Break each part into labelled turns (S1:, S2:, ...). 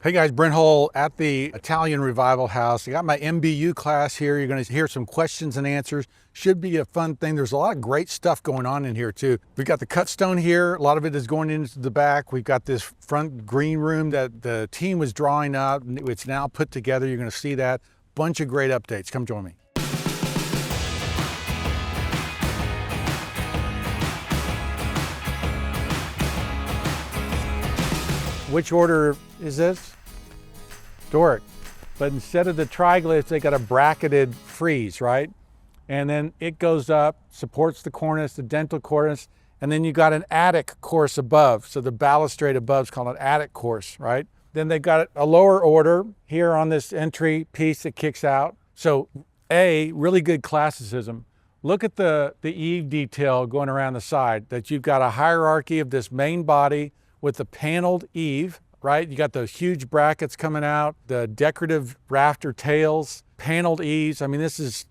S1: Hey guys, Brent Hull at the Italian Revival House. I got my MBU class here. You're going to hear some questions and answers. Should be a fun thing. There's a lot of great stuff going on in here too. We've got the cut stone here. A lot of it is going into the back. We've got this front green room that the team was drawing up. It's now put together. You're going to see that. Bunch of great updates. Come join me. Which order is this? Doric. But instead of the triglyphs, they got a bracketed frieze, right? And then it goes up, supports the cornice, the dentil cornice, and then you got an attic course above. So the balustrade above is called an attic course, right? Then they've got a lower order here on this entry piece that kicks out. So really good classicism. Look at the eave detail going around the side, that you've got a hierarchy of this main body with the paneled eave, right? You got those huge brackets coming out, the decorative rafter tails, paneled eaves. I mean, this is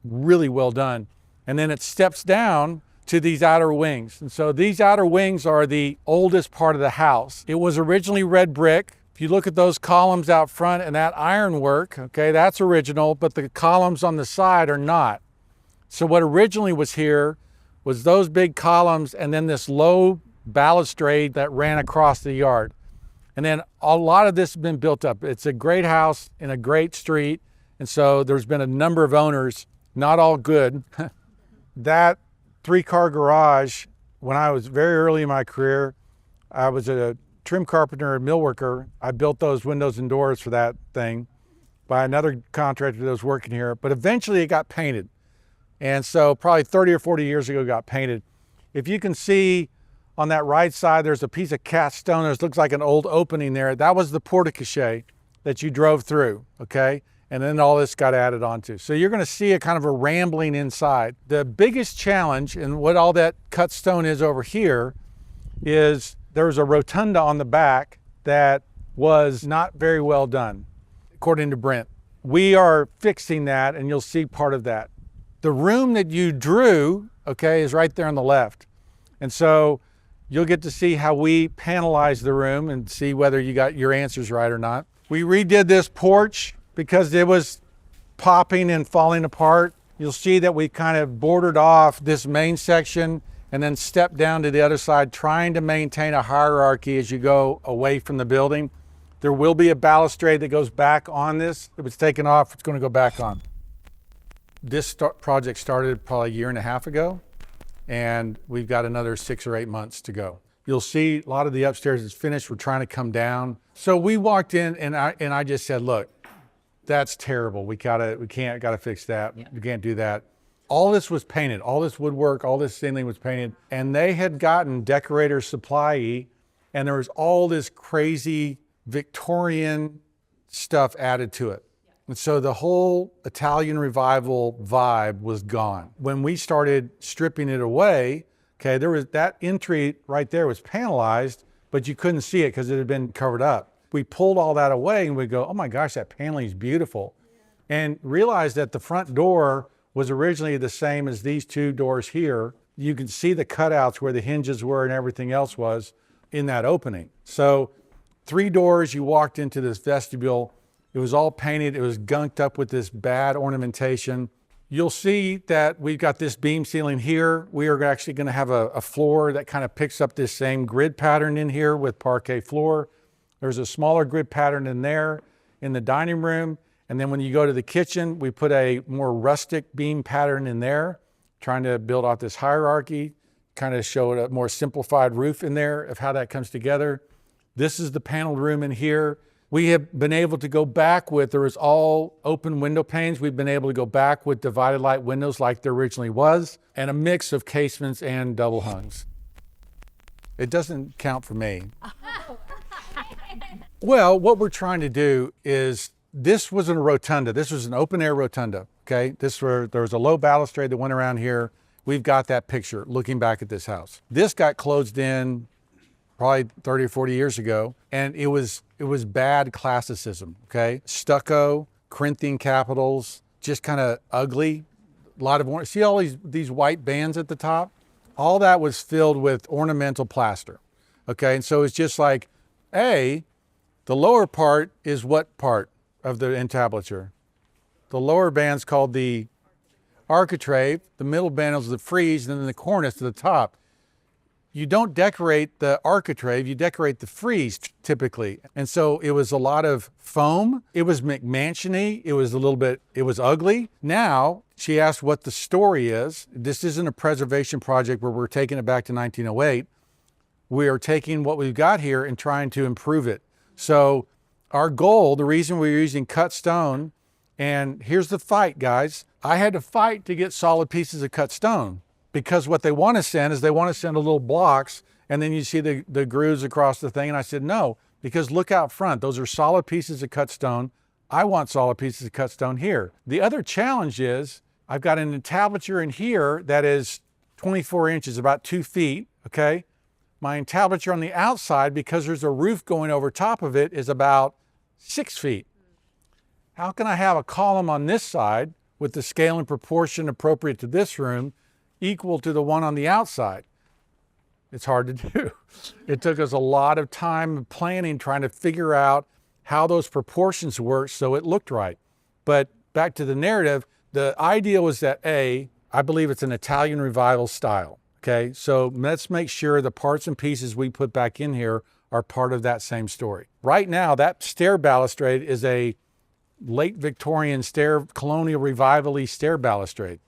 S1: really well done. And then it steps down to these outer wings. And so these outer wings are the oldest part of the house. It was originally red brick. If you look at those columns out front and that ironwork, okay, that's original, but the columns on the side are not. So what originally was here was those big columns and then this low balustrade that ran across the yard. And then a lot of this has been built up. It's a great house in a great street. And so there's been a number of owners, not all good. That 3-car garage, when I was very early in my career, I was a trim carpenter and millworker. I built those windows and doors for that thing by another contractor that was working here. But eventually it got painted. And so probably 30 or 40 years ago, it got painted. If you can see, on that right side, there's a piece of cast stone. It looks like an old opening there. That was the porte-cochere that you drove through, okay? And then all this got added onto. So you're gonna see a kind of a rambling inside. The biggest challenge, and what all that cut stone is over here, is there's a rotunda on the back that was not very well done, according to Brent. We are fixing that, and you'll see part of that. The room that you drew, okay, is right there on the left. And so you'll get to see how we panelize the room and see whether you got your answers right or not. We redid this porch because it was popping and falling apart. You'll see that we kind of bordered off this main section and then stepped down to the other side, trying to maintain a hierarchy as you go away from the building. There will be a balustrade that goes back on this. If it's taken off, it's going to go back on. This project started probably a year and a half ago, and we've got another 6 or 8 months to go. You'll see a lot of the upstairs is finished. We're trying to come down. So we walked in and I just said, look, that's terrible. We gotta fix that. Yeah. We can't do that. All this was painted. All this woodwork, all this ceiling was painted. And they had gotten Decorator's Supply, and there was all this crazy Victorian stuff added to it. And so the whole Italian Revival vibe was gone. When we started stripping it away, okay, there was that entry right there was panelized, but you couldn't see it because it had been covered up. We pulled all that away and we go, oh my gosh, that paneling is beautiful. And realized that the front door was originally the same as these two doors here. You can see the cutouts where the hinges were and everything else was in that opening. So 3 doors, you walked into this vestibule. It was all painted. It was gunked up with this bad ornamentation. You'll see that we've got this beam ceiling here. We are actually going to have a floor that kind of picks up this same grid pattern in here with parquet floor. There's a smaller grid pattern in there in the dining room. And then when you go to the kitchen, we put a more rustic beam pattern in there, trying to build off this hierarchy, kind of show a more simplified roof in there of how that comes together. This is the paneled room in here. We have been able to go back with, there was all open window panes. We've been able to go back with divided light windows like there originally was, and a mix of casements and double hungs. It doesn't count for me. Well, what we're trying to do is, this was a rotunda. This was an open air rotunda, okay? There was a low balustrade that went around here. We've got that picture looking back at this house. This got closed in probably 30 or 40 years ago, and it was bad classicism, okay? Stucco, Corinthian capitals, just kind of ugly. A lot of, see all these white bands at the top? All that was filled with ornamental plaster, okay? And so it's just like, The lower part is what part of the entablature? The lower band's called the architrave, the middle band is the frieze, and then the cornice to the top. You don't decorate the architrave, you decorate the frieze typically. And so it was a lot of foam. It was McMansion-y. It was ugly. Now, she asked what the story is. This isn't a preservation project where we're taking it back to 1908. We are taking what we've got here and trying to improve it. So our goal, the reason we're using cut stone, and here's the fight, guys. I had to fight to get solid pieces of cut stone because what they want to send is they want to send a little blocks and then you see the grooves across the thing. And I said, no, because look out front. Those are solid pieces of cut stone. I want solid pieces of cut stone here. The other challenge is I've got an entablature in here that is 24 inches, about 2 feet, okay? My entablature on the outside, because there's a roof going over top of it, is about 6 feet. How can I have a column on this side with the scale and proportion appropriate to this room equal to the one on the outside? It's hard to do. It took us a lot of time planning, trying to figure out how those proportions work so it looked right. But back to the narrative, the idea was that I believe it's an Italian revival style. Okay, so let's make sure the parts and pieces we put back in here are part of that same story. Right now, that stair balustrade is a late Victorian colonial revival-y stair balustrade.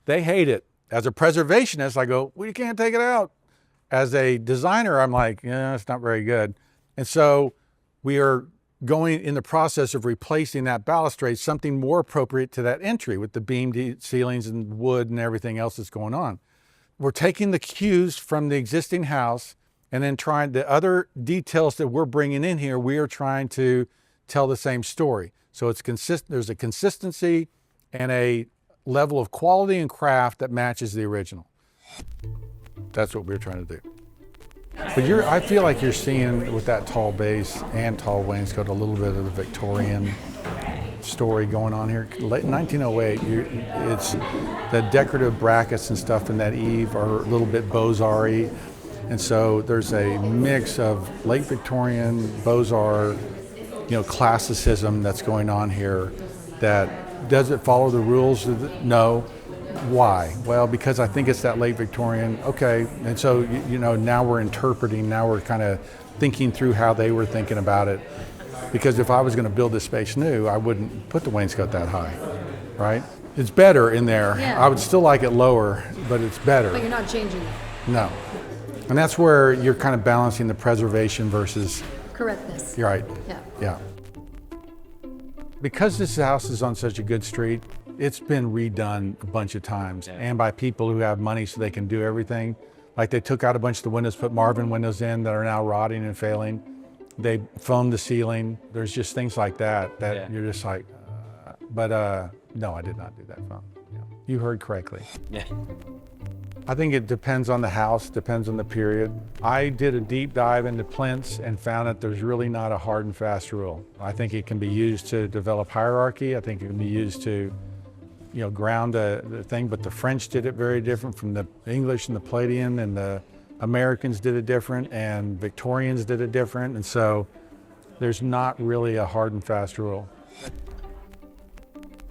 S1: They hate it. As a preservationist, I go, we can't take it out. As a designer, I'm like, yeah, it's not very good. And so we are going in the process of replacing that balustrade, something more appropriate to that entry with the beamed ceilings and wood and everything else that's going on. We're taking the cues from the existing house and then trying the other details that we're bringing in here, we are trying to tell the same story. So it's consistent. There's a consistency and a level of quality and craft that matches the original. That's what we're trying to do. But I feel like you're seeing with that tall base and tall wainscot a little bit of the Victorian story going on here. Late 1908, it's the decorative brackets and stuff in that eave are a little bit Beaux-Arts-y. And so there's a mix of late Victorian, Beaux-Arts, classicism that's going on here. That does it follow the rules? No. Why? Well, because I think it's that late Victorian. Okay, and so now we're interpreting. Now we're kind of thinking through how they were thinking about it. Because if I was going to build this space new, I wouldn't put the wainscot that high, right? It's better in there.
S2: Yeah.
S1: I would still like it lower, but it's better.
S2: But you're not changing it.
S1: No. And that's where you're kind of balancing the preservation versus
S2: correctness.
S1: You're right.
S2: Yeah.
S1: Because this house is on such a good street, it's been redone a bunch of times and by people who have money so they can do everything. Like they took out a bunch of the windows, put Marvin windows in that are now rotting and failing. They foamed the ceiling. There's just things like that you're just like, no, I did not do that foam. Yeah. You heard correctly.
S3: Yeah.
S1: I think it depends on the house, depends on the period. I did a deep dive into plinths and found that there's really not a hard and fast rule. I think it can be used to develop hierarchy. I think it can be used to, ground the thing, but the French did it very different from the English and the Palladian, and the Americans did it different, and Victorians did it different. And so there's not really a hard and fast rule.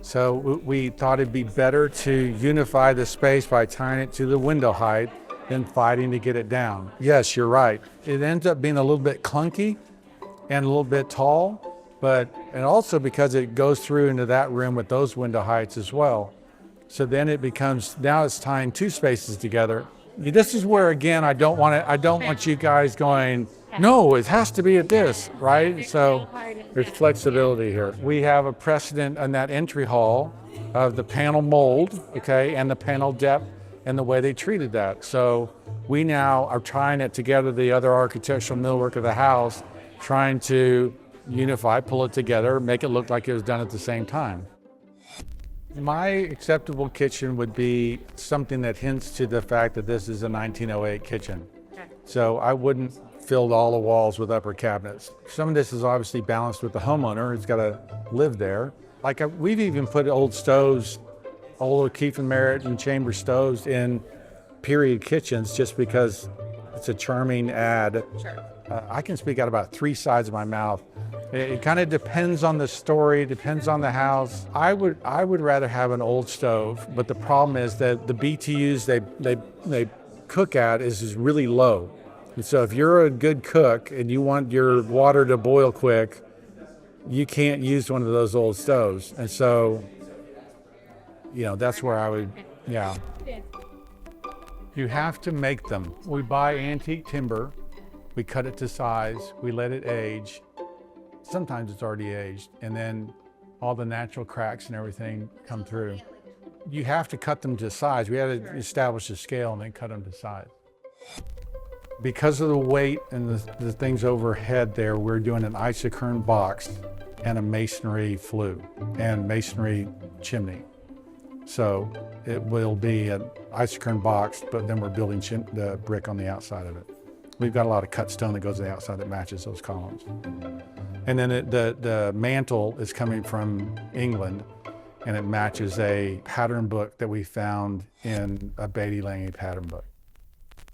S1: So we thought it'd be better to unify the space by tying it to the window height than fighting to get it down. Yes, you're right. It ends up being a little bit clunky and a little bit tall, and also because it goes through into that room with those window heights as well. So then it becomes, now it's tying two spaces together. This is where, again, I don't want you guys going, no, it has to be at this, right? So there's flexibility here. We have a precedent on that entry hall of the panel mold, okay, and the panel depth and the way they treated that. So we now are trying it together, the other architectural millwork of the house, trying to unify, pull it together, make it look like it was done at the same time. My acceptable kitchen would be something that hints to the fact that this is a 1908 kitchen. Okay. So I wouldn't fill all the walls with upper cabinets. Some of this is obviously balanced with the homeowner who's got to live there. We've even put old stoves, old Keefe and Merritt and chamber stoves in period kitchens just because it's a charming add.
S2: Sure.
S1: I can speak out about 3 sides of my mouth. It kind of depends on the story, depends on the house. I would rather have an old stove, but the problem is that the BTUs they cook at is really low. And so if you're a good cook and you want your water to boil quick, you can't use one of those old stoves. And so, that's where I would, yeah. You have to make them. We buy antique timber, we cut it to size, we let it age. Sometimes it's already aged, and then all the natural cracks and everything come through. You have to cut them to size. We had to establish a scale and then cut them to size. Because of the weight and the things overhead there, we're doing an isocurn box and a masonry flue and masonry chimney. So it will be an isocurn box, but then we're building the brick on the outside of it. We've got a lot of cut stone that goes to the outside that matches those columns. And then the mantle is coming from England, and it matches a pattern book that we found in a Beatty Lange pattern book.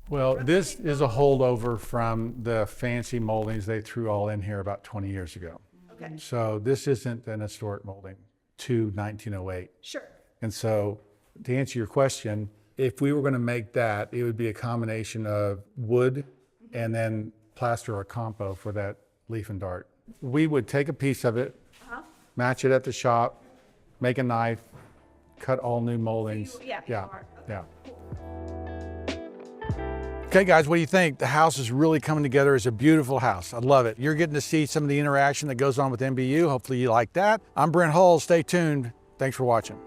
S1: Well, this is a holdover from the fancy moldings they threw all in here about 20 years ago.
S2: Okay.
S1: So this isn't an historic molding to 1908.
S2: Sure.
S1: And so to answer your question, if we were going to make that, it would be a combination of wood and then plaster or compo for that leaf and dart. We would take a piece of it, match it at the shop, make a knife, cut all new moldings. Yeah. Okay, guys, what do you think? The house is really coming together. It's a beautiful house. I love it. You're getting to see some of the interaction that goes on with MBU. Hopefully you like that. I'm Brent Hull. Stay tuned. Thanks for watching.